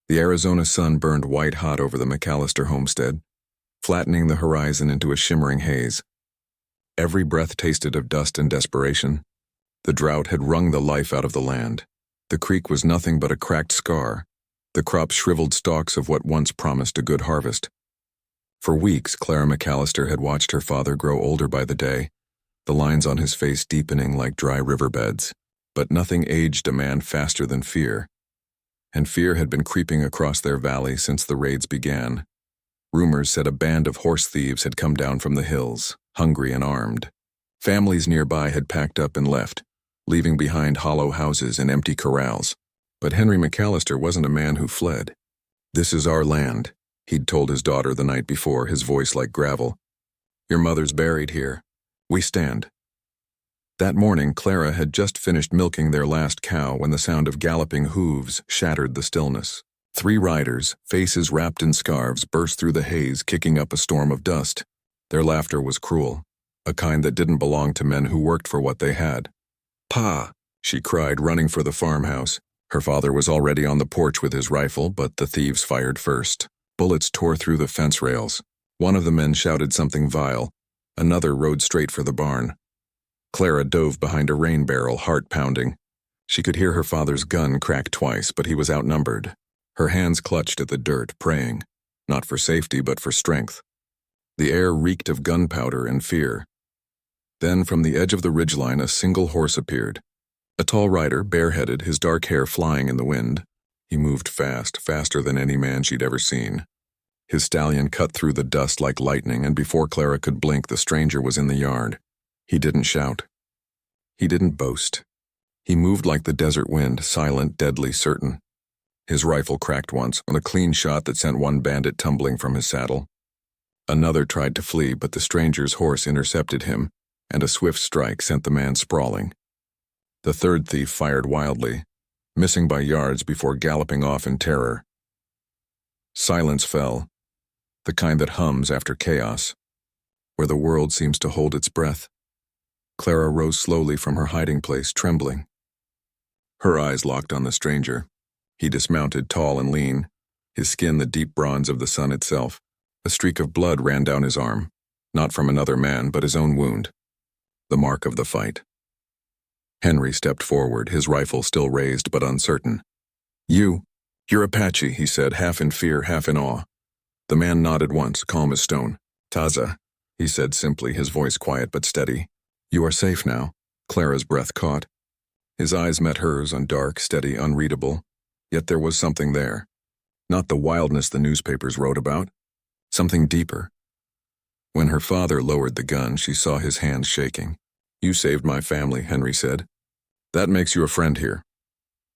The Arizona sun burned white-hot over the McAllister homestead, flattening the horizon into a shimmering haze. Every breath tasted of dust and desperation. The drought had wrung the life out of the land. The creek was nothing but a cracked scar, the crop shriveled stalks of what once promised a good harvest. For weeks, Clara McAllister had watched her father grow older by the day, the lines on his face deepening like dry riverbeds. But nothing aged a man faster than fear. And fear had been creeping across their valley since the raids began. Rumors said a band of horse thieves had come down from the hills, hungry and armed. Families nearby had packed up and left, leaving behind hollow houses and empty corrals. But Henry McAllister wasn't a man who fled. "This is our land," he'd told his daughter the night before, his voice like gravel. "Your mother's buried here. We stand." That morning, Clara had just finished milking their last cow when the sound of galloping hooves shattered the stillness. 3 riders, faces wrapped in scarves, burst through the haze, kicking up a storm of dust. Their laughter was cruel, a kind that didn't belong to men who worked for what they had. "Pa!" she cried, running for the farmhouse. Her father was already on the porch with his rifle, but the thieves fired first. Bullets tore through the fence rails. One of the men shouted something vile. Another rode straight for the barn. Clara dove behind a rain barrel, heart pounding. She could hear her father's gun crack twice, but he was outnumbered. Her hands clutched at the dirt, praying, not for safety but for strength. The air reeked of gunpowder and fear. Then from the edge of the ridgeline a single horse appeared. A tall rider, bareheaded, his dark hair flying in the wind. He moved fast, faster than any man she'd ever seen. His stallion cut through the dust like lightning, and before Clara could blink, the stranger was in the yard. He didn't shout. He didn't boast. He moved like the desert wind, silent, deadly, certain. His rifle cracked once, on a clean shot that sent one bandit tumbling from his saddle. Another tried to flee, but the stranger's horse intercepted him, and a swift strike sent the man sprawling. The third thief fired wildly, missing by yards before galloping off in terror. Silence fell, the kind that hums after chaos, where the world seems to hold its breath. Clara rose slowly from her hiding place, trembling. Her eyes locked on the stranger. He dismounted, tall and lean, his skin the deep bronze of the sun itself. A streak of blood ran down his arm, not from another man, but his own wound, the mark of the fight. Henry stepped forward, his rifle still raised but uncertain. You're Apache," he said, half in fear, half in awe. The man nodded once, calm as stone. "Taza," he said simply, his voice quiet but steady. "You are safe now." Clara's breath caught. His eyes met hers, dark, steady, unreadable. Yet there was something there. Not the wildness the newspapers wrote about. Something deeper. When her father lowered the gun, she saw his hands shaking. "You saved my family," Henry said. "That makes you a friend here."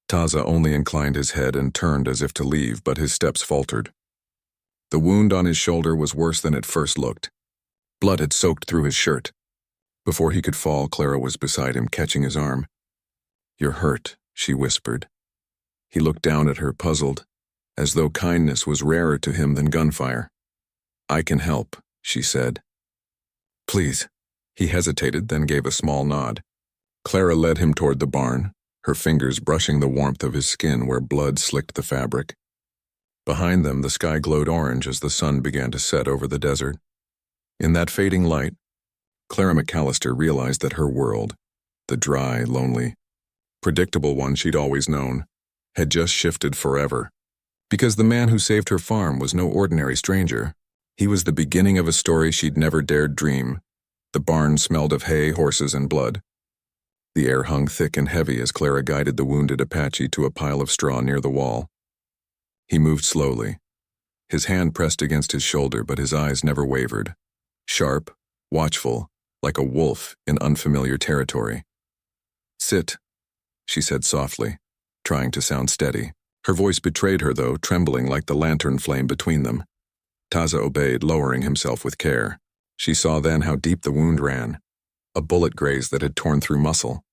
Taza only inclined his head and turned as if to leave, but his steps faltered. The wound on his shoulder was worse than it first looked. Blood had soaked through his shirt. Before he could fall, Clara was beside him, catching his arm. "You're hurt," she whispered. He looked down at her, puzzled, as though kindness was rarer to him than gunfire. "I can help," she said. "Please." He hesitated, then gave a small nod. Clara led him toward the barn, her fingers brushing the warmth of his skin where blood slicked the fabric. Behind them, the sky glowed orange as the sun began to set over the desert. In that fading light, Clara McAllister realized that her world, the dry, lonely, predictable one she'd always known, had just shifted forever. Because the man who saved her farm was no ordinary stranger. He was the beginning of a story she'd never dared dream. The barn smelled of hay, horses, and blood. The air hung thick and heavy as Clara guided the wounded Apache to a pile of straw near the wall. He moved slowly. His hand pressed against his shoulder, but his eyes never wavered. Sharp, watchful, like a wolf in unfamiliar territory. "Sit," she said softly, trying to sound steady. Her voice betrayed her, though, trembling like the lantern flame between them. Taza obeyed, lowering himself with care. She saw then how deep the wound ran. A bullet graze that had torn through muscle.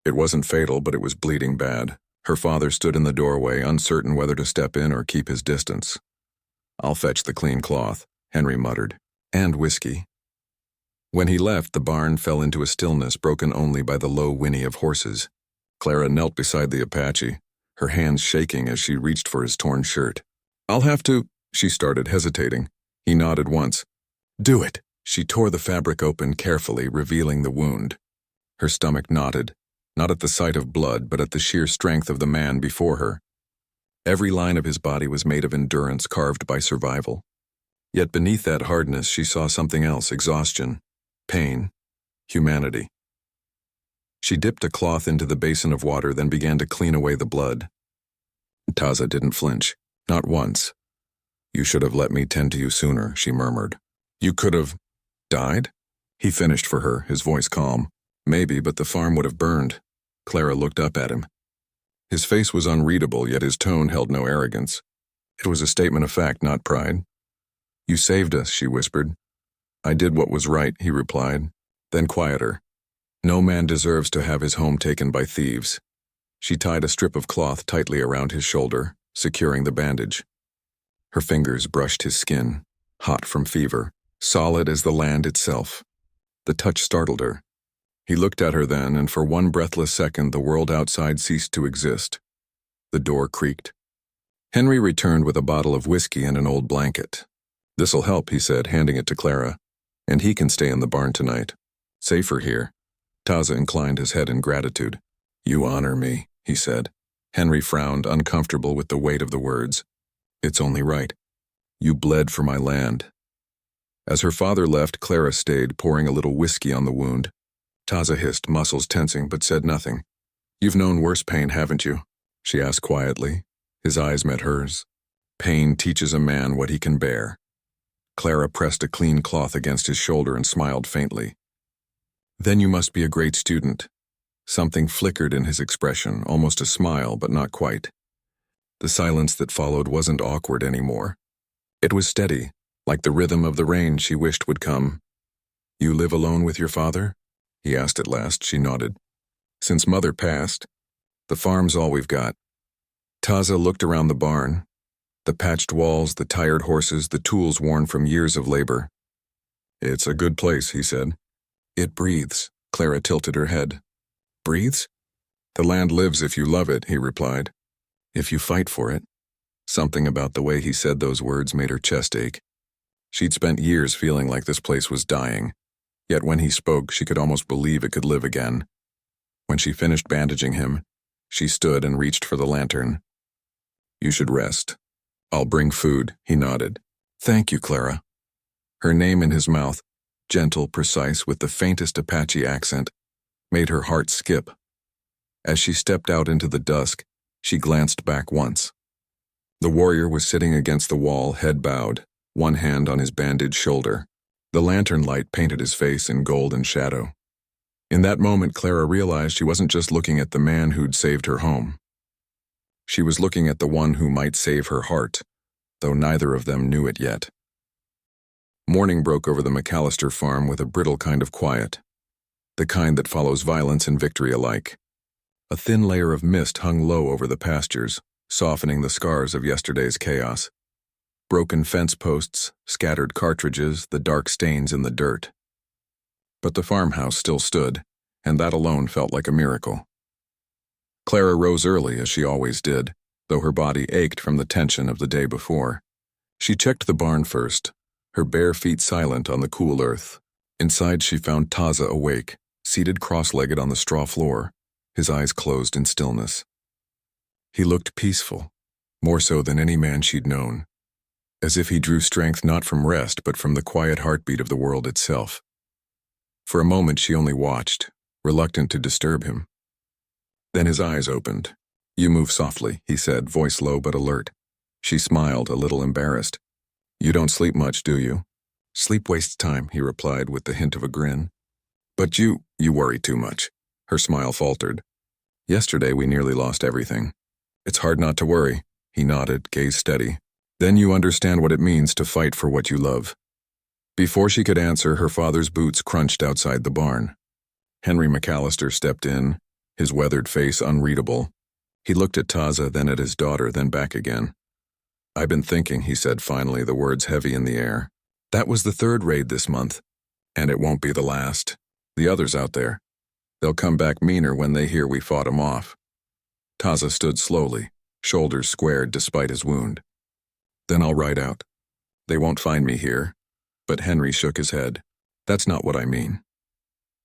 It wasn't fatal, but it was bleeding bad. Her father stood in the doorway, uncertain whether to step in or keep his distance. "I'll fetch the clean cloth," Henry muttered. "And whiskey." When he left, the barn fell into a stillness broken only by the low whinny of horses. Clara knelt beside the Apache, her hands shaking as she reached for his torn shirt. "I'll have to," she started, hesitating. He nodded once. "Do it." She tore the fabric open carefully, revealing the wound. Her stomach knotted, not at the sight of blood, but at the sheer strength of the man before her. Every line of his body was made of endurance carved by survival. Yet beneath that hardness she saw something else: exhaustion, pain, humanity. She dipped a cloth into the basin of water, then began to clean away the blood. Taza didn't flinch, not once. "You should have let me tend to you sooner," she murmured. "You could have died?" He finished for her, his voice calm. "Maybe, but the farm would have burned." Clara looked up at him. His face was unreadable, yet his tone held no arrogance. It was a statement of fact, not pride. "You saved us," she whispered. "I did what was right," he replied, then quieter. "No man deserves to have his home taken by thieves." She tied a strip of cloth tightly around his shoulder, securing the bandage. Her fingers brushed his skin, hot from fever, solid as the land itself. The touch startled her. He looked at her then, and for one breathless second the world outside ceased to exist. The door creaked. Henry returned with a bottle of whiskey and an old blanket. "This'll help," he said, handing it to Clara. "And he can stay in the barn tonight. Safer here." Taza inclined his head in gratitude. "You honor me," he said. Henry frowned, uncomfortable with the weight of the words. "It's only right. You bled for my land." As her father left, Clara stayed, pouring a little whiskey on the wound. Taza hissed, muscles tensing, but said nothing. "You've known worse pain, haven't you?" she asked quietly. His eyes met hers. "Pain teaches a man what he can bear." Clara pressed a clean cloth against his shoulder and smiled faintly. "Then you must be a great student." Something flickered in his expression, almost a smile, but not quite. The silence that followed wasn't awkward anymore. It was steady, like the rhythm of the rain she wished would come. "You live alone with your father?" he asked at last. She nodded. "Since Mother passed. The farm's all we've got." Taza looked around the barn. The patched walls, the tired horses, the tools worn from years of labor. "It's a good place," he said. "It breathes." Clara tilted her head. "Breathes?" "The land lives if you love it," he replied. "If you fight for it." Something about the way he said those words made her chest ache. She'd spent years feeling like this place was dying, yet when he spoke she could almost believe it could live again. When she finished bandaging him, she stood and reached for the lantern. "You should rest. I'll bring food," he nodded. "Thank you, Clara." Her name in his mouth, gentle, precise, with the faintest Apache accent, made her heart skip. As she stepped out into the dusk, she glanced back once. The warrior was sitting against the wall, head bowed, one hand on his bandaged shoulder. The lantern light painted his face in golden shadow. In that moment, Clara realized she wasn't just looking at the man who'd saved her home. She was looking at the one who might save her heart, though neither of them knew it yet. Morning broke over the McAllister farm with a brittle kind of quiet, the kind that follows violence and victory alike. A thin layer of mist hung low over the pastures, softening the scars of yesterday's chaos. Broken fence posts, scattered cartridges, the dark stains in the dirt. But the farmhouse still stood, and that alone felt like a miracle. Clara rose early, as she always did, though her body ached from the tension of the day before. She checked the barn first, her bare feet silent on the cool earth. Inside she found Taza awake, seated cross-legged on the straw floor, his eyes closed in stillness. He looked peaceful, more so than any man she'd known, as if he drew strength not from rest but from the quiet heartbeat of the world itself. For a moment she only watched, reluctant to disturb him. Then his eyes opened. "You move softly," he said, voice low but alert. She smiled, a little embarrassed. "You don't sleep much, do you?" "Sleep wastes time," he replied with the hint of a grin. "But you worry too much." Her smile faltered. "Yesterday we nearly lost everything." "It's hard not to worry." He nodded, gaze steady. "Then you understand what it means to fight for what you love." Before she could answer, her father's boots crunched outside the barn. Henry McAllister stepped in, his weathered face unreadable. He looked at Taza, then at his daughter, then back again. "I've been thinking," he said finally, the words heavy in the air. "That was the third raid this month, and it won't be the last. The others out there, they'll come back meaner when they hear we fought 'em off." Taza stood slowly, shoulders squared despite his wound. Then I'll ride out. They won't find me here. But Henry shook his head. That's not what I mean.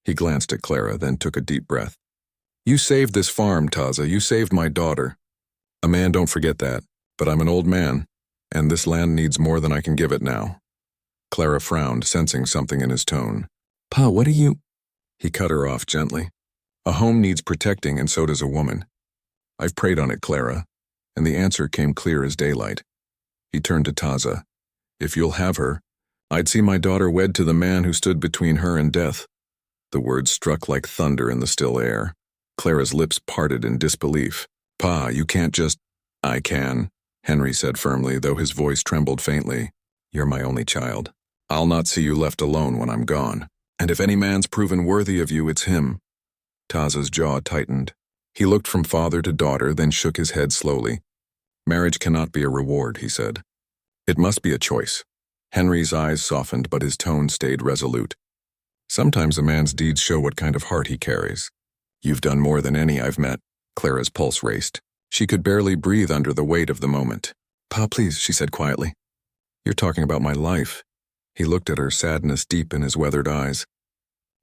He glanced at Clara, then took a deep breath. You saved this farm, Taza. You saved my daughter. A man don't forget that, but I'm an old man, and this land needs more than I can give it now. Clara frowned, sensing something in his tone. Pa, what do you… He cut her off gently. A home needs protecting, and so does a woman. I've prayed on it, Clara, and the answer came clear as daylight. He turned to Taza. If you'll have her, I'd see my daughter wed to the man who stood between her and death. The words struck like thunder in the still air. Clara's lips parted in disbelief. Pa, you can't just… I can, Henry said firmly, though his voice trembled faintly. You're my only child. I'll not see you left alone when I'm gone. And if any man's proven worthy of you, it's him. Taza's jaw tightened. He looked from father to daughter, then shook his head slowly. Marriage cannot be a reward, he said. It must be a choice. Henry's eyes softened, but his tone stayed resolute. Sometimes a man's deeds show what kind of heart he carries. You've done more than any I've met. Clara's pulse raced. She could barely breathe under the weight of the moment. Pa, please, she said quietly. You're talking about my life. He looked at her, sadness deep in his weathered eyes.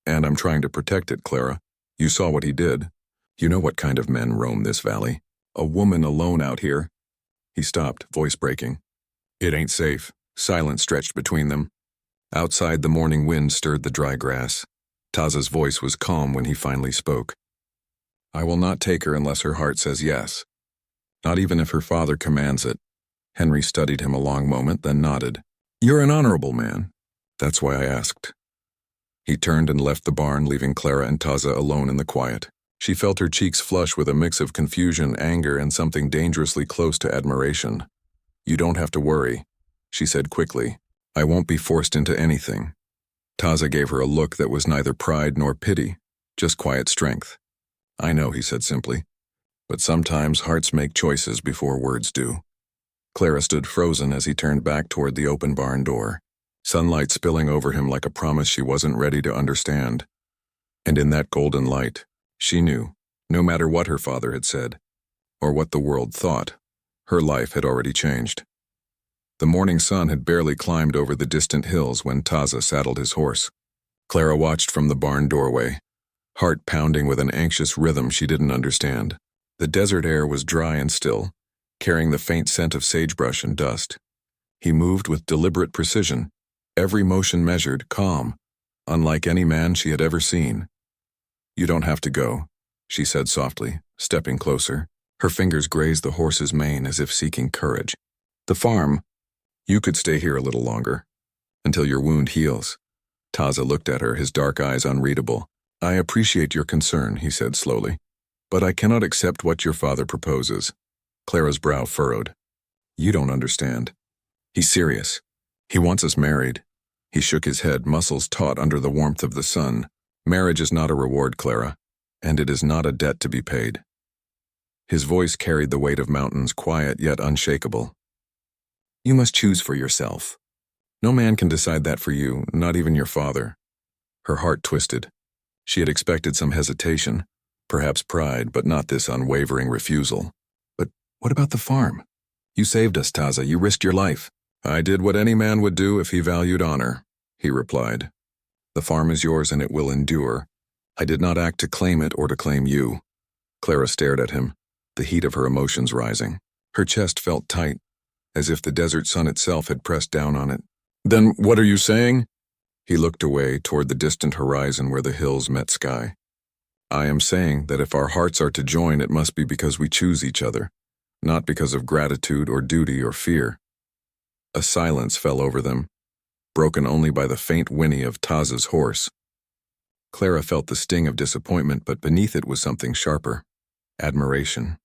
And I'm trying to protect it, Clara. You saw what he did. You know what kind of men roam this valley. A woman alone out here. He stopped, voice breaking. It ain't safe. Silence stretched between them. Outside, the morning wind stirred the dry grass. Taza's voice was calm when he finally spoke. I will not take her unless her heart says yes. Not even if her father commands it. Henry studied him a long moment, then nodded. You're an honorable man. That's why I asked. He turned and left the barn, leaving Clara and Taza alone in the quiet. She felt her cheeks flush with a mix of confusion, anger, and something dangerously close to admiration. You don't have to worry, she said quickly. I won't be forced into anything. Taza gave her a look that was neither pride nor pity, just quiet strength. I know, he said simply, but sometimes hearts make choices before words do. Clara stood frozen as he turned back toward the open barn door, sunlight spilling over him like a promise she wasn't ready to understand. And in that golden light, she knew, no matter what her father had said, or what the world thought, her life had already changed. The morning sun had barely climbed over the distant hills when Taza saddled his horse. Clara watched from the barn doorway, heart pounding with an anxious rhythm she didn't understand. The desert air was dry and still, carrying the faint scent of sagebrush and dust. He moved with deliberate precision, every motion measured, calm, unlike any man she had ever seen. You don't have to go, she said softly, stepping closer. Her fingers grazed the horse's mane as if seeking courage. The farm. You could stay here a little longer, until your wound heals. Taza looked at her, his dark eyes unreadable. I appreciate your concern, he said slowly, but I cannot accept what your father proposes. Clara's brow furrowed. You don't understand. He's serious. He wants us married. He shook his head, muscles taut under the warmth of the sun. Marriage is not a reward, Clara, and it is not a debt to be paid. His voice carried the weight of mountains, quiet yet unshakable. You must choose for yourself. No man can decide that for you, not even your father. Her heart twisted. She had expected some hesitation, perhaps pride, but not this unwavering refusal. But what about the farm? You saved us, Taza. You risked your life. I did what any man would do if he valued honor, he replied. The farm is yours and it will endure. I did not act to claim it or to claim you. Clara stared at him, the heat of her emotions rising. Her chest felt tight, as if the desert sun itself had pressed down on it. Then what are you saying? He looked away toward the distant horizon where the hills met sky. I am saying that if our hearts are to join, it must be because we choose each other, not because of gratitude or duty or fear. A silence fell over them, broken only by the faint whinny of Taza's horse. Clara felt the sting of disappointment, but beneath it was something sharper, admiration.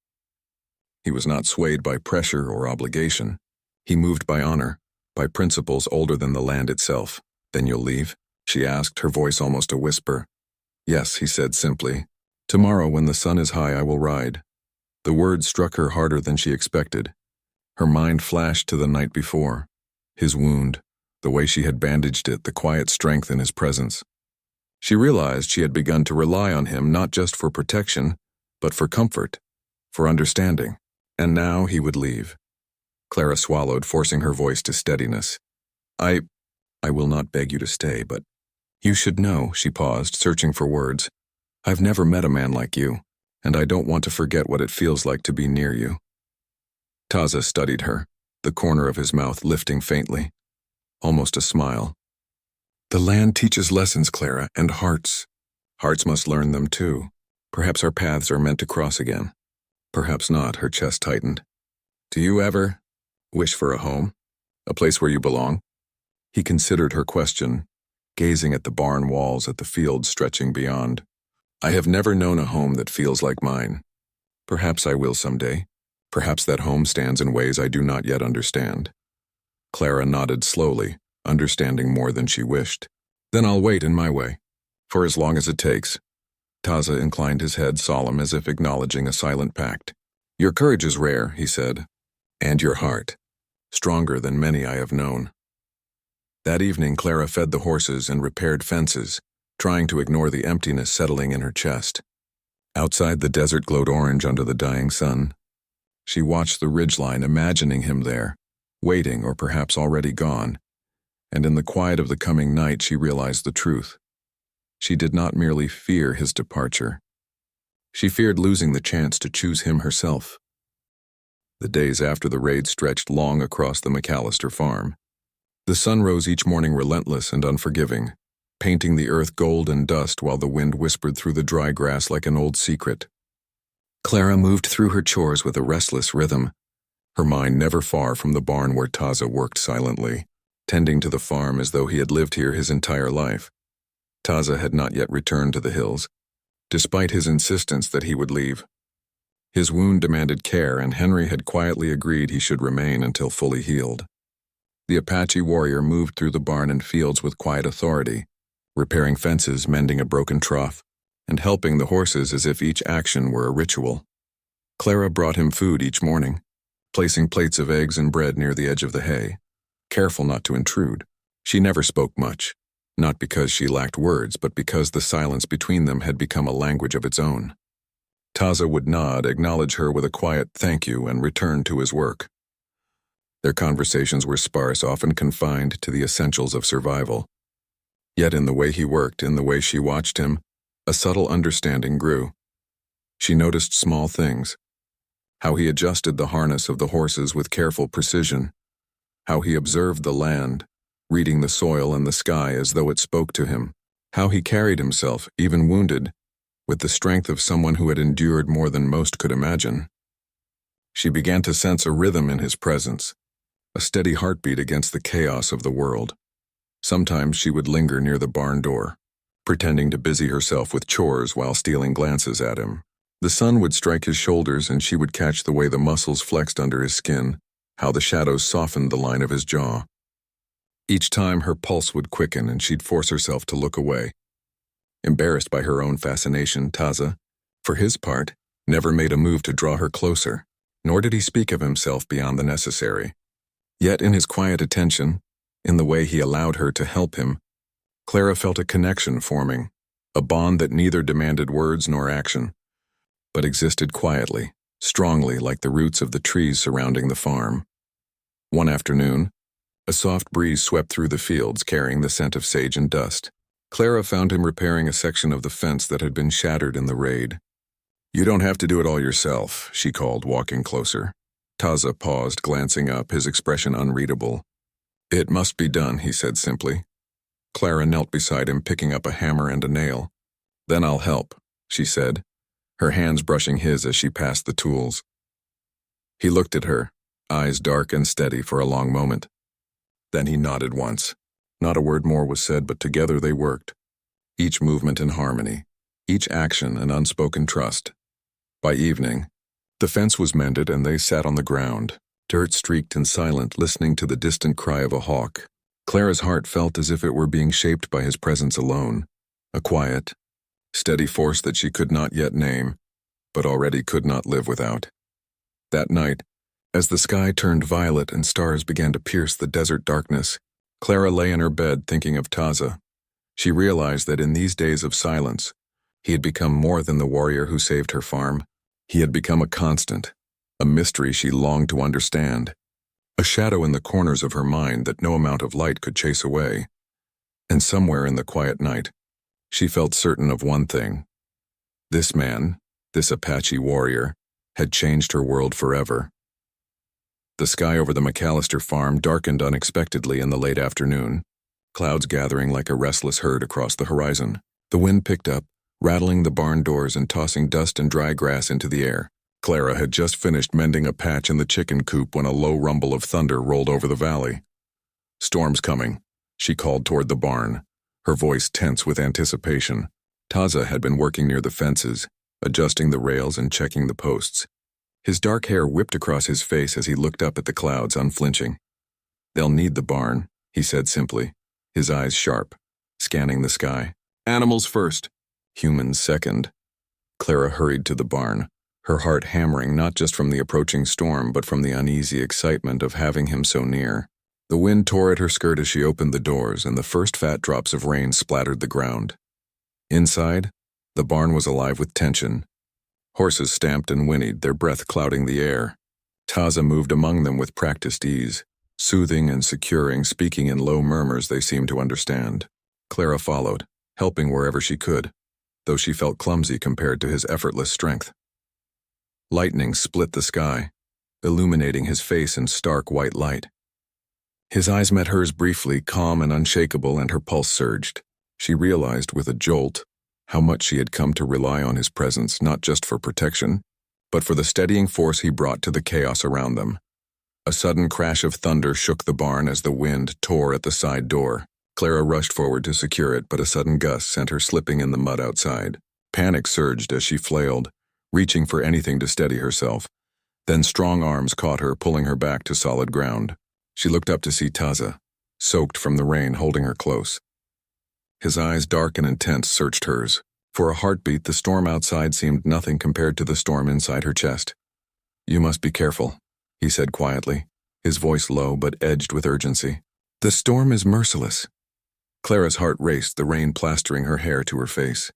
He was not swayed by pressure or obligation. He moved by honor, by principles older than the land itself. Then you'll leave? She asked, her voice almost a whisper. Yes, he said simply. Tomorrow, when the sun is high, I will ride. The words struck her harder than she expected. Her mind flashed to the night before. His wound, the way she had bandaged it, the quiet strength in his presence. She realized she had begun to rely on him not just for protection, but for comfort, for understanding. And now he would leave. Clara swallowed, forcing her voice to steadiness. I will not beg you to stay, but you should know, she paused, searching for words. I've never met a man like you, and I don't want to forget what it feels like to be near you. Taza studied her, the corner of his mouth lifting faintly, almost a smile. The land teaches lessons, Clara, and hearts. Hearts must learn them too. Perhaps our paths are meant to cross again. Perhaps not, her chest tightened. Do you ever wish for a home? A place where you belong? He considered her question, gazing at the barn walls, at the fields stretching beyond. I have never known a home that feels like mine. Perhaps I will someday. Perhaps that home stands in ways I do not yet understand. Clara nodded slowly, understanding more than she wished. Then I'll wait in my way, for as long as it takes. Taza inclined his head, solemn, as if acknowledging a silent pact. Your courage is rare, he said, and your heart, stronger than many I have known. That evening, Clara fed the horses and repaired fences, trying to ignore the emptiness settling in her chest. Outside, the desert glowed orange under the dying sun. She watched the ridgeline, imagining him there, waiting or perhaps already gone, and in the quiet of the coming night she realized the truth. She did not merely fear his departure. She feared losing the chance to choose him herself. The days after the raid stretched long across the McAllister farm. The sun rose each morning relentless and unforgiving, painting the earth gold and dust while the wind whispered through the dry grass like an old secret. Clara moved through her chores with a restless rhythm, her mind never far from the barn where Taza worked silently, tending to the farm as though he had lived here his entire life. Taza had not yet returned to the hills, despite his insistence that he would leave. His wound demanded care, and Henry had quietly agreed he should remain until fully healed. The Apache warrior moved through the barn and fields with quiet authority, repairing fences, mending a broken trough, and helping the horses as if each action were a ritual. Clara brought him food each morning, placing plates of eggs and bread near the edge of the hay, careful not to intrude. She never spoke much, not because she lacked words, but because the silence between them had become a language of its own. Taza would nod, acknowledge her with a quiet thank you, and return to his work. Their conversations were sparse, often confined to the essentials of survival. Yet in the way he worked, in the way she watched him, a subtle understanding grew. She noticed small things. How he adjusted the harness of the horses with careful precision. How he observed the land, reading the soil and the sky as though it spoke to him. How he carried himself, even wounded, with the strength of someone who had endured more than most could imagine. She began to sense a rhythm in his presence, a steady heartbeat against the chaos of the world. Sometimes she would linger near the barn door, pretending to busy herself with chores while stealing glances at him. The sun would strike his shoulders, and she would catch the way the muscles flexed under his skin, how the shadows softened the line of his jaw. Each time her pulse would quicken, and she'd force herself to look away. Embarrassed by her own fascination, Taza, for his part, never made a move to draw her closer, nor did he speak of himself beyond the necessary. Yet in his quiet attention, in the way he allowed her to help him, Clara felt a connection forming, a bond that neither demanded words nor action, but existed quietly, strongly like the roots of the trees surrounding the farm. One afternoon, a soft breeze swept through the fields, carrying the scent of sage and dust. Clara found him repairing a section of the fence that had been shattered in the raid. You don't have to do it all yourself, she called, walking closer. Taza paused, glancing up, his expression unreadable. It must be done, he said simply. Clara knelt beside him, picking up a hammer and a nail. Then I'll help, she said, her hands brushing his as she passed the tools. He looked at her, eyes dark and steady, for a long moment. Then he nodded once. Not a word more was said, but together they worked, each movement in harmony, each action an unspoken trust. By evening, the fence was mended and they sat on the ground, dirt-streaked and silent, listening to the distant cry of a hawk. Clara's heart felt as if it were being shaped by his presence alone, a quiet, steady force that she could not yet name, but already could not live without. That night, as the sky turned violet and stars began to pierce the desert darkness, Clara lay in her bed thinking of Taza. She realized that in these days of silence, he had become more than the warrior who saved her farm. He had become a constant, a mystery she longed to understand, a shadow in the corners of her mind that no amount of light could chase away. And somewhere in the quiet night, she felt certain of one thing. This man, this Apache warrior, had changed her world forever. The sky over the McAllister farm darkened unexpectedly in the late afternoon, clouds gathering like a restless herd across the horizon. The wind picked up, rattling the barn doors and tossing dust and dry grass into the air. Clara had just finished mending a patch in the chicken coop when a low rumble of thunder rolled over the valley. "Storm's coming," she called toward the barn, her voice tense with anticipation. Taza had been working near the fences, adjusting the rails and checking the posts. His dark hair whipped across his face as he looked up at the clouds, unflinching. "They'll need the barn," he said simply, his eyes sharp, scanning the sky. "Animals first, humans second." Clara hurried to the barn, her heart hammering not just from the approaching storm but from the uneasy excitement of having him so near. The wind tore at her skirt as she opened the doors, and the first fat drops of rain splattered the ground. Inside, the barn was alive with tension. Horses stamped and whinnied, their breath clouding the air. Taza moved among them with practiced ease, soothing and securing, speaking in low murmurs they seemed to understand. Clara followed, helping wherever she could, though she felt clumsy compared to his effortless strength. Lightning split the sky, illuminating his face in stark white light. His eyes met hers briefly, calm and unshakable, and her pulse surged. She realized with a jolt how much she had come to rely on his presence, not just for protection, but for the steadying force he brought to the chaos around them. A sudden crash of thunder shook the barn as the wind tore at the side door. Clara rushed forward to secure it, but a sudden gust sent her slipping in the mud outside. Panic surged as she flailed, reaching for anything to steady herself. Then strong arms caught her, pulling her back to solid ground. She looked up to see Taza, soaked from the rain, holding her close. His eyes, dark and intense, searched hers. For a heartbeat, the storm outside seemed nothing compared to the storm inside her chest. "You must be careful," he said quietly, his voice low but edged with urgency. "The storm is merciless." Clara's heart raced, the rain plastering her hair to her face.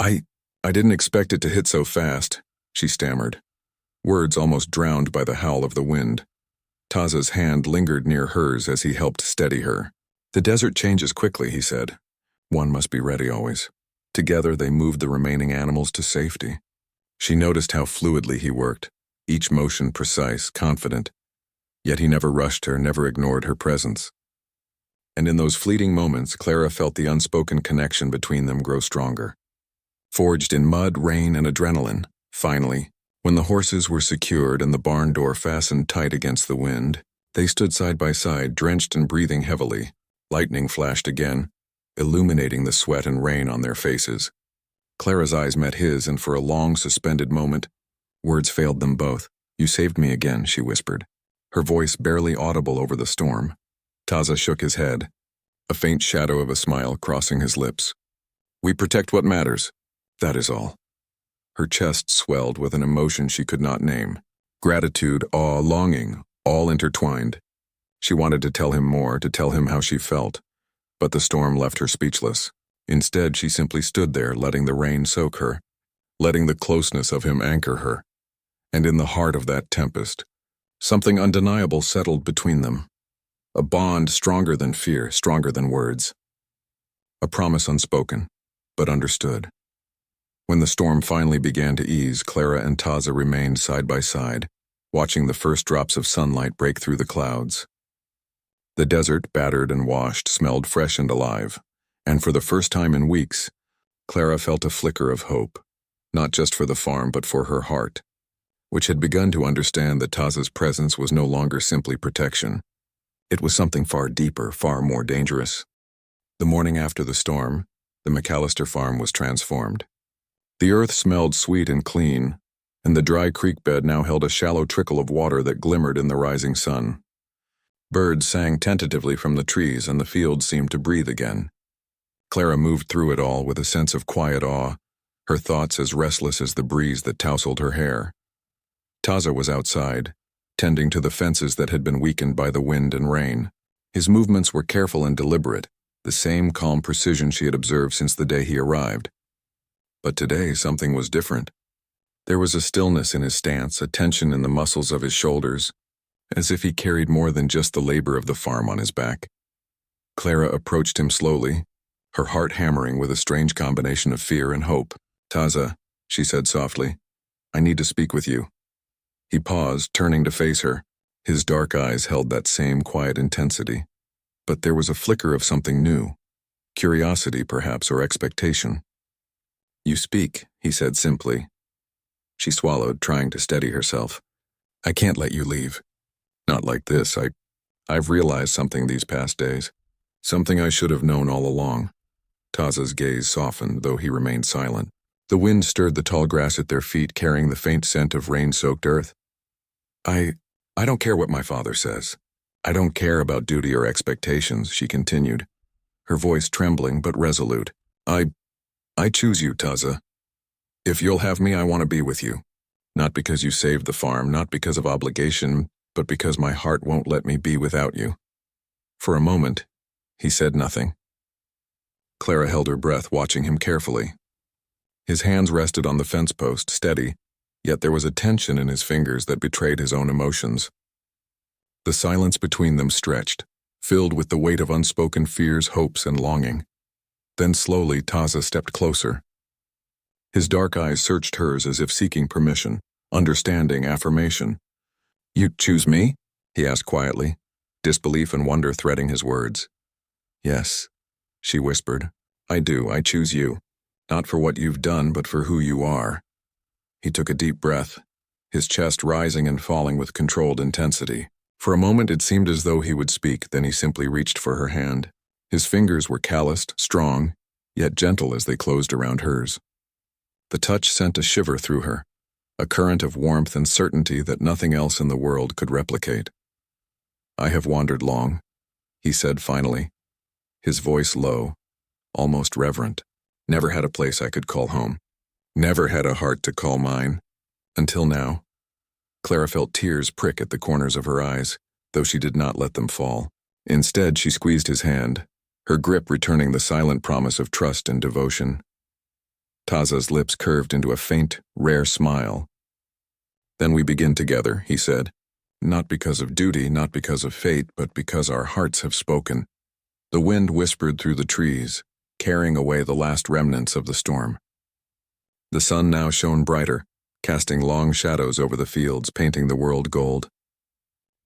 I didn't expect it to hit so fast," she stammered, words almost drowned by the howl of the wind. Taza's hand lingered near hers as he helped steady her. "The desert changes quickly," he said. "One must be ready always." Together they moved the remaining animals to safety. She noticed how fluidly he worked, each motion precise, confident. Yet he never rushed her, never ignored her presence. And in those fleeting moments, Clara felt the unspoken connection between them grow stronger. Forged in mud, rain, and adrenaline, finally, when the horses were secured and the barn door fastened tight against the wind, they stood side by side, drenched and breathing heavily. Lightning flashed again, illuminating the sweat and rain on their faces. Clara's eyes met his, and for a long, suspended moment, words failed them both. "You saved me again," she whispered, her voice barely audible over the storm. Taza shook his head, a faint shadow of a smile crossing his lips. "We protect what matters. That is all." Her chest swelled with an emotion she could not name. Gratitude, awe, longing, all intertwined. She wanted to tell him more, to tell him how she felt. But the storm left her speechless. Instead, she simply stood there, letting the rain soak her, letting the closeness of him anchor her. And in the heart of that tempest, something undeniable settled between them. A bond stronger than fear, stronger than words. A promise unspoken, but understood. When the storm finally began to ease, Clara and Taza remained side by side, watching the first drops of sunlight break through the clouds. The desert, battered and washed, smelled fresh and alive, and for the first time in weeks, Clara felt a flicker of hope, not just for the farm but for her heart, which had begun to understand that Taza's presence was no longer simply protection. It was something far deeper, far more dangerous. The morning after the storm, the McAllister farm was transformed. The earth smelled sweet and clean, and the dry creek bed now held a shallow trickle of water that glimmered in the rising sun. Birds sang tentatively from the trees, and the fields seemed to breathe again. Clara moved through it all with a sense of quiet awe, her thoughts as restless as the breeze that tousled her hair. Taza was outside, tending to the fences that had been weakened by the wind and rain. His movements were careful and deliberate, the same calm precision she had observed since the day he arrived. But today something was different. There was a stillness in his stance, a tension in the muscles of his shoulders, as if he carried more than just the labor of the farm on his back. Clara approached him slowly, her heart hammering with a strange combination of fear and hope. "Taza," she said softly, "I need to speak with you." He paused, turning to face her. His dark eyes held that same quiet intensity. But there was a flicker of something new. Curiosity, perhaps, or expectation. "You speak," he said simply. She swallowed, trying to steady herself. "I can't let you leave. Not like this. I've realized something these past days. Something I should have known all along." Taza's gaze softened, though he remained silent. The wind stirred the tall grass at their feet, carrying the faint scent of rain-soaked earth. I don't care what my father says. I don't care about duty or expectations," she continued, her voice trembling but resolute. I choose you, Taza. If you'll have me, I want to be with you. Not because you saved the farm, not because of obligation, but because my heart won't let me be without you." For a moment, he said nothing. Clara held her breath, watching him carefully. His hands rested on the fence post, steady, yet there was a tension in his fingers that betrayed his own emotions. The silence between them stretched, filled with the weight of unspoken fears, hopes, and longing. Then slowly, Taza stepped closer. His dark eyes searched hers as if seeking permission, understanding, affirmation. "You choose me?" he asked quietly, disbelief and wonder threading his words. "Yes," she whispered. "I do. I choose you. Not for what you've done, but for who you are." He took a deep breath, his chest rising and falling with controlled intensity. For a moment it seemed as though he would speak, then he simply reached for her hand. His fingers were calloused, strong, yet gentle as they closed around hers. The touch sent a shiver through her, a current of warmth and certainty that nothing else in the world could replicate. "I have wandered long," he said finally, his voice low, almost reverent. "Never had a place I could call home. Never had a heart to call mine. Until now." Clara felt tears prick at the corners of her eyes, though she did not let them fall. Instead, she squeezed his hand, her grip returning the silent promise of trust and devotion. Taza's lips curved into a faint, rare smile. "Then we begin together," he said. "Not because of duty, not because of fate, but because our hearts have spoken." The wind whispered through the trees, carrying away the last remnants of the storm. The sun now shone brighter, casting long shadows over the fields, painting the world gold.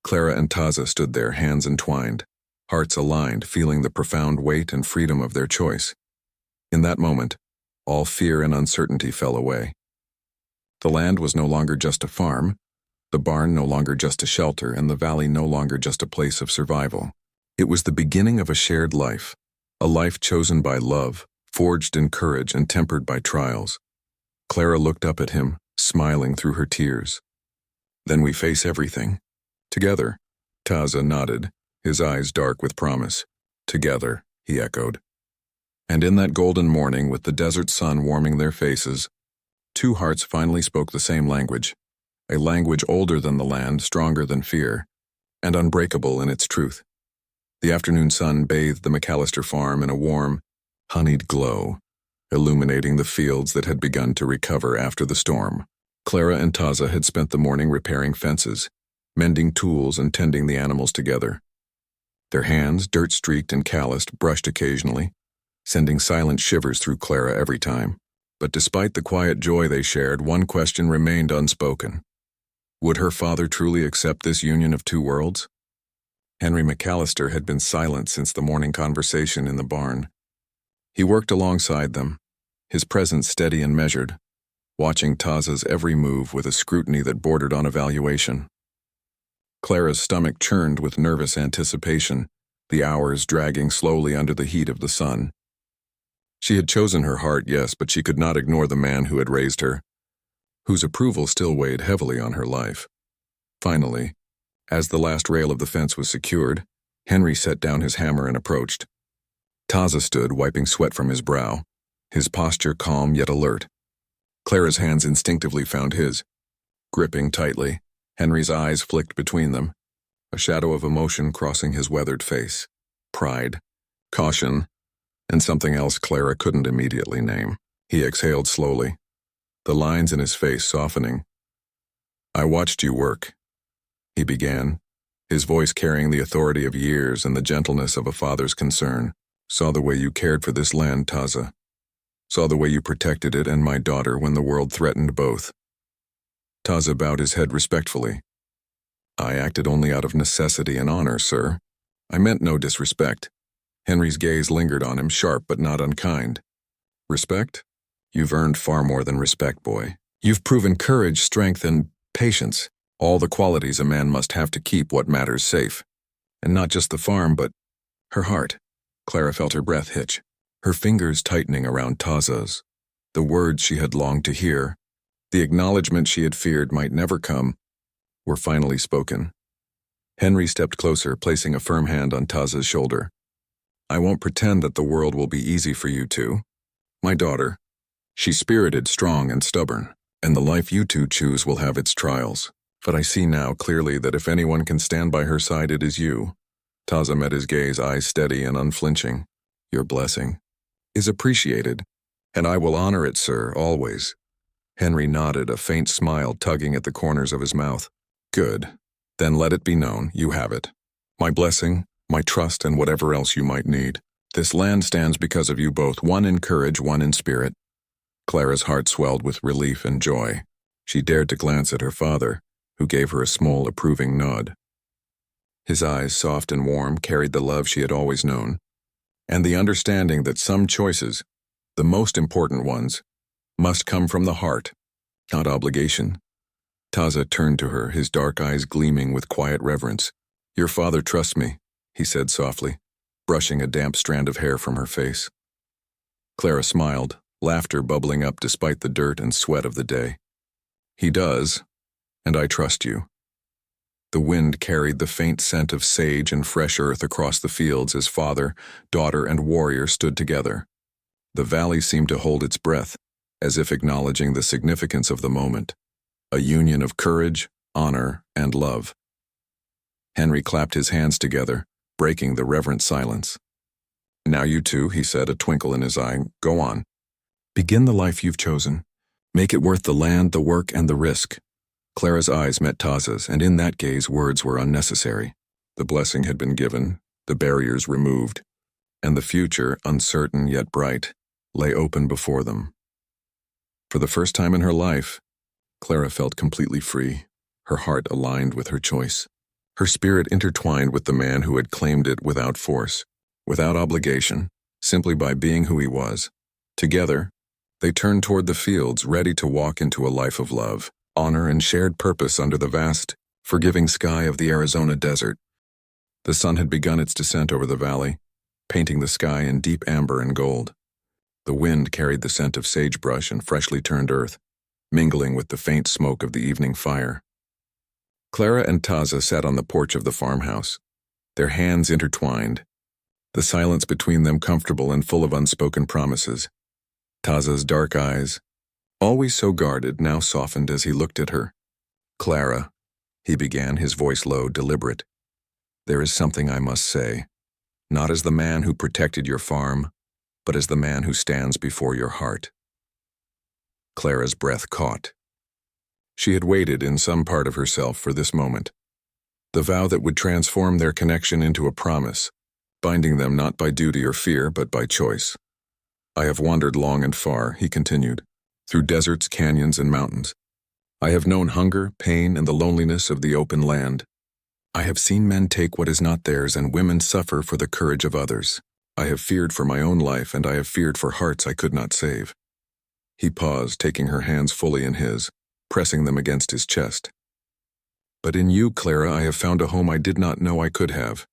Clara and Taza stood there, hands entwined, hearts aligned, feeling the profound weight and freedom of their choice. In that moment, all fear and uncertainty fell away. The land was no longer just a farm, the barn no longer just a shelter, and the valley no longer just a place of survival. It was the beginning of a shared life, a life chosen by love, forged in courage and tempered by trials. Clara looked up at him, smiling through her tears. "Then we face everything. Together." Taza nodded, his eyes dark with promise. "Together," he echoed. And in that golden morning, with the desert sun warming their faces, two hearts finally spoke the same language, a language older than the land, stronger than fear, and unbreakable in its truth. The afternoon sun bathed the McAllister farm in a warm, honeyed glow, illuminating the fields that had begun to recover after the storm. Clara and Taza had spent the morning repairing fences, mending tools and tending the animals together. Their hands, dirt-streaked and calloused, brushed occasionally, sending silent shivers through Clara every time. But despite the quiet joy they shared, one question remained unspoken. Would her father truly accept this union of two worlds? Henry McAllister had been silent since the morning conversation in the barn. He worked alongside them, his presence steady and measured, watching Taza's every move with a scrutiny that bordered on evaluation. Clara's stomach churned with nervous anticipation, the hours dragging slowly under the heat of the sun. She had chosen her heart, yes, but she could not ignore the man who had raised her, whose approval still weighed heavily on her life. Finally, as the last rail of the fence was secured, Henry set down his hammer and approached. Taza stood, wiping sweat from his brow, his posture calm yet alert. Clara's hands instinctively found his. Gripping tightly, Henry's eyes flicked between them, a shadow of emotion crossing his weathered face. Pride, caution, and something else Clara couldn't immediately name. He exhaled slowly. the lines in his face softening. "I watched you work," he began, his voice carrying the authority of years and the gentleness of a father's concern. "Saw the way you cared for this land, Taza. Saw the way you protected it and my daughter when the world threatened both." Taza bowed his head respectfully. "I acted only out of necessity and honor, sir. I meant no disrespect." Henry's gaze lingered on him, sharp but not unkind. "Respect? You've earned far more than respect, boy. You've proven courage, strength, and patience, all the qualities a man must have to keep what matters safe. And not just the farm, but her heart." Clara felt her breath hitch, her fingers tightening around Taza's. The words she had longed to hear, the acknowledgement she had feared might never come, were finally spoken. Henry stepped closer, placing a firm hand on Taza's shoulder. "I won't pretend that the world will be easy for you two. My daughter, she's spirited, strong, and stubborn, and the life you two choose will have its trials. But I see now clearly that if anyone can stand by her side, it is you." Taza met his gaze, eyes steady and unflinching. "Your blessing is appreciated, and I will honor it, sir, always." Henry nodded, a faint smile tugging at the corners of his mouth. "Good. Then let it be known, you have it. My blessing, my trust, and whatever else you might need. This land stands because of you both, one in courage, one in spirit." Clara's heart swelled with relief and joy. She dared to glance at her father, who gave her a small, approving nod. His eyes, soft and warm, carried the love she had always known, and the understanding that some choices, the most important ones, must come from the heart, not obligation. Taza turned to her, his dark eyes gleaming with quiet reverence. "Your father trusts me," he said softly, brushing a damp strand of hair from her face. Clara smiled, laughter bubbling up despite the dirt and sweat of the day. "He does, and I trust you." The wind carried the faint scent of sage and fresh earth across the fields as father, daughter, and warrior stood together. The valley seemed to hold its breath, as if acknowledging the significance of the moment, a union of courage, honor, and love. Henry clapped his hands together, breaking the reverent silence. "Now you two," he said, a twinkle in his eye, "go on. Begin the life you've chosen. Make it worth the land, the work, and the risk." Clara's eyes met Taza's, and in that gaze words were unnecessary. The blessing had been given, the barriers removed, and the future, uncertain yet bright, lay open before them. For the first time in her life, Clara felt completely free, her heart aligned with her choice, her spirit intertwined with the man who had claimed it without force, without obligation, simply by being who he was. Together, they turned toward the fields, ready to walk into a life of love, honor, and shared purpose under the vast, forgiving sky of the Arizona desert. The sun had begun its descent over the valley, painting the sky in deep amber and gold. The wind carried the scent of sagebrush and freshly turned earth, mingling with the faint smoke of the evening fire. Clara and Taza sat on the porch of the farmhouse, their hands intertwined, the silence between them comfortable and full of unspoken promises. Taza's dark eyes, always so guarded, now softened as he looked at her. "Clara," he began, his voice low, deliberate, "there is something I must say, not as the man who protected your farm, but as the man who stands before your heart." Clara's breath caught. She had waited in some part of herself for this moment, the vow that would transform their connection into a promise, binding them not by duty or fear, but by choice. "I have wandered long and far," he continued, "through deserts, canyons, and mountains. I have known hunger, pain, and the loneliness of the open land. I have seen men take what is not theirs and women suffer for the courage of others. I have feared for my own life, and I have feared for hearts I could not save." He paused, taking her hands fully in his, pressing them against his chest. "But in you, Clara, I have found a home I did not know I could have.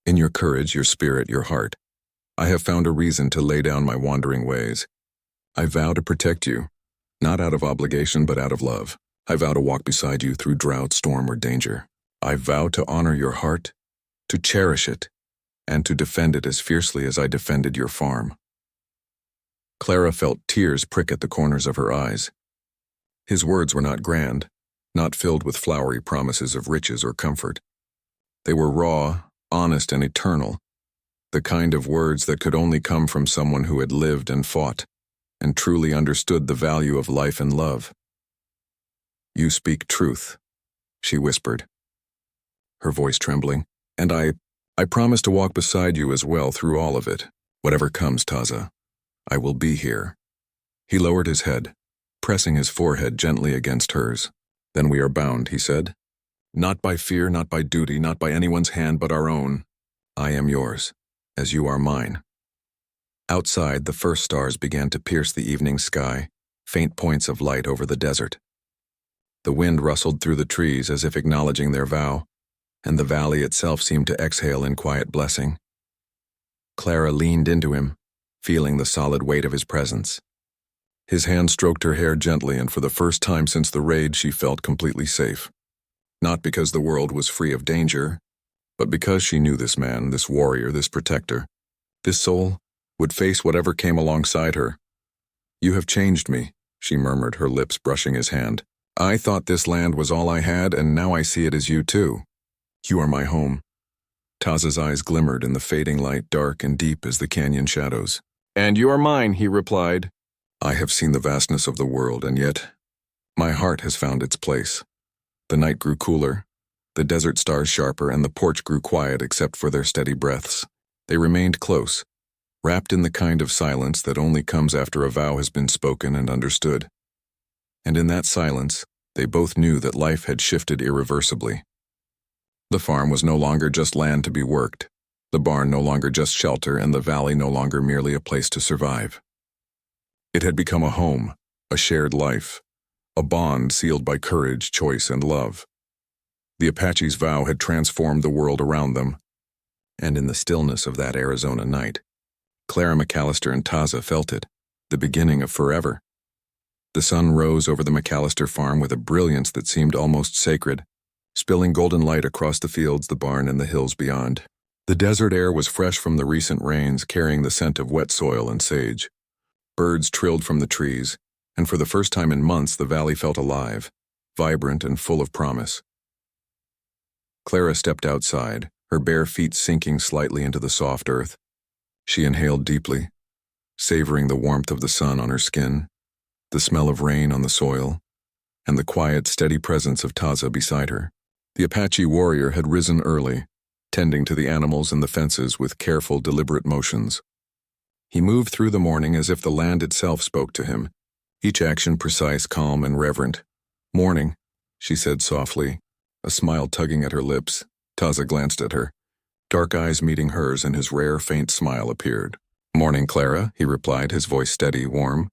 In your courage, your spirit, your heart, I have found a reason to lay down my wandering ways. I vow to protect you, not out of obligation but out of love. I vow to walk beside you through drought, storm, or danger. I vow to honor your heart, to cherish it, and to defend it as fiercely as I defended your farm." Clara felt tears prick at the corners of her eyes. His words were not grand, not filled with flowery promises of riches or comfort. They were raw, honest, and eternal, the kind of words that could only come from someone who had lived and fought, and truly understood the value of life and love. "You speak truth," she whispered, her voice trembling. "And I promise to walk beside you as well through all of it. Whatever comes, Taza, I will be here." He lowered his head, pressing his forehead gently against hers. "Then we are bound," he said. "Not by fear, not by duty, not by anyone's hand but our own. I am yours, as you are mine." Outside, the first stars began to pierce the evening sky, faint points of light over the desert. The wind rustled through the trees as if acknowledging their vow, and the valley itself seemed to exhale in quiet blessing. Clara leaned into him, feeling the solid weight of his presence. His hand stroked her hair gently, and for the first time since the raid she felt completely safe. Not because the world was free of danger, but because she knew this man, this warrior, this protector, this soul, would face whatever came alongside her. "You have changed me," she murmured, her lips brushing his hand. "I thought this land was all I had, and now I see it as you too. You are my home." Taza's eyes glimmered in the fading light, dark and deep as the canyon shadows. "And you are mine," he replied. "I have seen the vastness of the world, and yet my heart has found its place." The night grew cooler, the desert stars sharper, and the porch grew quiet except for their steady breaths. They remained close, wrapped in the kind of silence that only comes after a vow has been spoken and understood. And in that silence, they both knew that life had shifted irreversibly. The farm was no longer just land to be worked, the barn no longer just shelter, and the valley no longer merely a place to survive. It had become a home, a shared life, a bond sealed by courage, choice, and love. The Apache's vow had transformed the world around them, and in the stillness of that Arizona night, Clara McAllister and Taza felt it, the beginning of forever. The sun rose over the McAllister farm with a brilliance that seemed almost sacred, spilling golden light across the fields, the barn, and the hills beyond. The desert air was fresh from the recent rains, carrying the scent of wet soil and sage. Birds trilled from the trees, and for the first time in months the valley felt alive, vibrant and full of promise. Clara stepped outside, her bare feet sinking slightly into the soft earth. She inhaled deeply, savoring the warmth of the sun on her skin, the smell of rain on the soil, and the quiet, steady presence of Taza beside her. The Apache warrior had risen early, tending to the animals and the fences with careful, deliberate motions. He moved through the morning as if the land itself spoke to him, each action precise, calm, and reverent. "Morning," she said softly, a smile tugging at her lips. Taza glanced at her, dark eyes meeting hers, and his rare, faint smile appeared. "Morning, Clara," he replied, his voice steady, warm,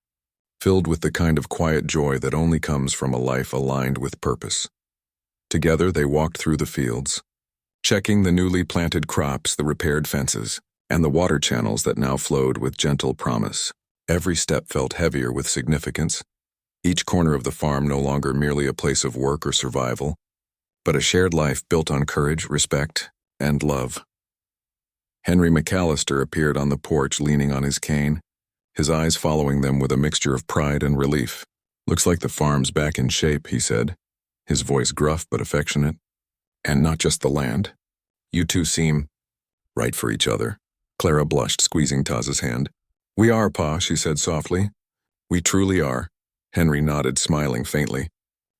filled with the kind of quiet joy that only comes from a life aligned with purpose. Together they walked through the fields, checking the newly planted crops, the repaired fences, and the water channels that now flowed with gentle promise. Every step felt heavier with significance, each corner of the farm no longer merely a place of work or survival, but a shared life built on courage, respect, and love. Henry McAllister appeared on the porch leaning on his cane, his eyes following them with a mixture of pride and relief. "Looks like the farm's back in shape," he said, his voice gruff but affectionate. "And not just the land. You two seem right for each other." Clara blushed, squeezing Taza's hand. "We are, Pa," she said softly. "We truly are." Henry nodded, smiling faintly.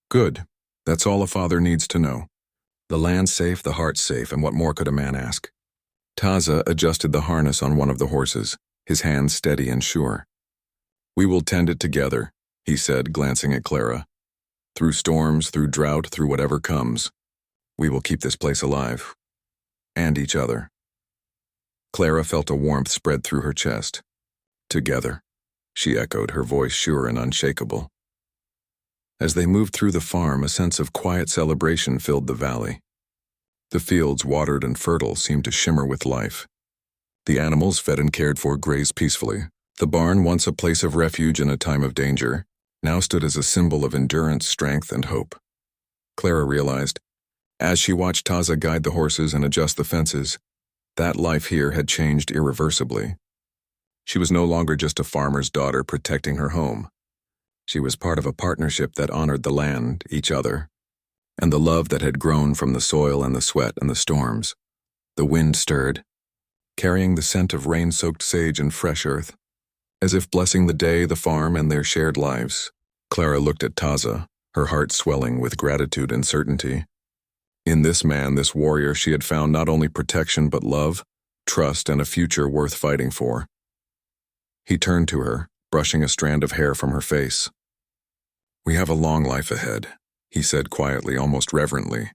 "Good. That's all a father needs to know. The land's safe, the heart's safe, and what more could a man ask?" Taza adjusted the harness on one of the horses, his hands steady and sure. "We will tend it together," he said, glancing at Clara. "Through storms, through drought, through whatever comes, we will keep this place alive. And each other." Clara felt a warmth spread through her chest. "Together," she echoed, her voice sure and unshakable. As they moved through the farm, a sense of quiet celebration filled the valley. The fields, watered and fertile, seemed to shimmer with life. The animals, fed and cared for, grazed peacefully. The barn, once a place of refuge in a time of danger, now stood as a symbol of endurance, strength, and hope. Clara realized, as she watched Taza guide the horses and adjust the fences, that life here had changed irreversibly. She was no longer just a farmer's daughter protecting her home. She was part of a partnership that honored the land, each other, and the love that had grown from the soil and the sweat and the storms. The wind stirred, carrying the scent of rain-soaked sage and fresh earth, as if blessing the day, the farm, and their shared lives. Clara looked at Taza, her heart swelling with gratitude and certainty. In this man, this warrior, she had found not only protection but love, trust, and a future worth fighting for. He turned to her, brushing a strand of hair from her face. "We have a long life ahead," he said quietly, almost reverently.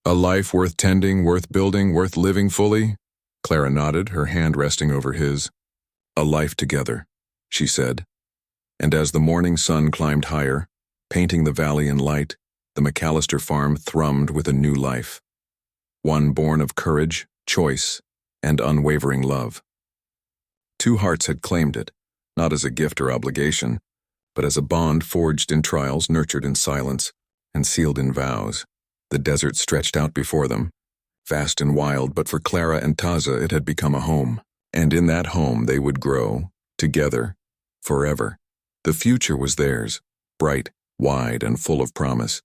"A life worth tending, worth building, worth living fully?" Clara nodded, her hand resting over his. "A life together," she said. And as the morning sun climbed higher, painting the valley in light, the McAllister farm thrummed with a new life. One born of courage, choice, and unwavering love. Two hearts had claimed it, not as a gift or obligation, but as a bond forged in trials, nurtured in silence, and sealed in vows. The desert stretched out before them, vast and wild, but for Clara and Taza it had become a home. And in that home they would grow, together, forever. The future was theirs, bright, wide, and full of promise.